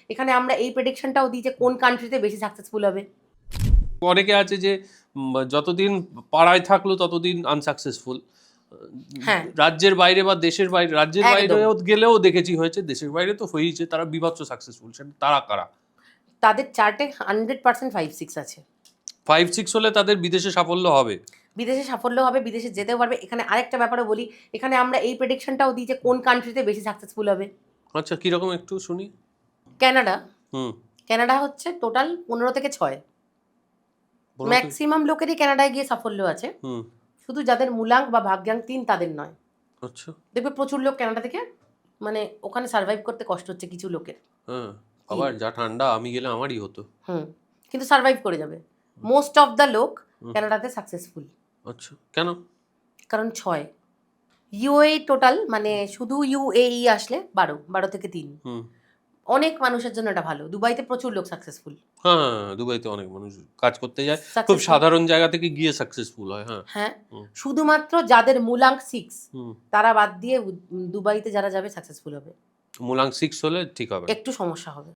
এখানে আমরা এই প্রেডিকশনটাও দিই যে কোন কান্ট্রিতে বেশি সাকসেসফুল হবে। অনেকে আছে যে যতদিন পাড়ায় থাকলো ততদিন আনসাকসেসফুল। হ্যাঁ রাজ্যের বাইরে বা দেশের বাইরে, রাজ্যের একদম। বাইরেও গেলেও দেখেছি হয়েছে, দেশের বাইরে তো হয়েইছে, তারা বিভৎস সাকসেসফুল। সেটা তারা কারা? তাদের চার্টে 100% 5-6 আছে। 5-6 হলে তাদের বিদেশে সাফল্য হবে। বিদেশে সাফল্য হবে, বিদেশে যেতেও পারবে। এখানে আরেকটা ব্যাপারও বলি, এখানে আমরা এই প্রেডিকশনটাও দিই যে কোন কান্ট্রিতে বেশি সাকসেসফুল হবে। আচ্ছা, কিরকম একটু শুনি। কানাডা। হুম। কানাডা হচ্ছে টোটাল 15 থেকে 6। ম্যাক্সিমাম লোকেরই কানাডায় গিয়ে সাফল্য আছে, হুম। শুধু যাদের মূলাঙ্ক বা ভাগ্যাঙ্ক 3 তাদের নয়। আচ্ছা। দেখবে প্রচুর লোক কানাডা থেকে মানে ওখানে সার্ভাইভ করতে কষ্ট হচ্ছে কিছু লোকের। হ্যাঁ, আবার যা ঠান্ডা, আমি গেলে আমারই হতো। কিন্তু সার্ভাইভ করে যাবে। মোস্ট অফ দ্য লোক কানাডাতে সাকসেসফুল। আচ্ছা, কেন? কারণ 6 ইউএই টোটাল, মানে শুধু ইউএই আসলে 12 থেকে 3। হুম। অনেক মানুষের জন্য এটা ভালো। দুবাইতে প্রচুর লোক সাকসেসফুল। হ্যাঁ, দুবাইতে অনেক মানুষ কাজ করতে যায়, খুব Successful। সাধারণ জায়গা থেকে গিয়ে সাকসেসফুল হয়। হ্যাঁ। হ্যাঁ, হুম। শুধুমাত্র যাদের মূলাঙ্ক 6 হুম। তারা বাদ দিয়ে দুবাইতে যারা যাবে সাকসেসফুল হবে। মূলাঙ্ক 6 হলে ঠিক হবে। একটু সমস্যা হবে।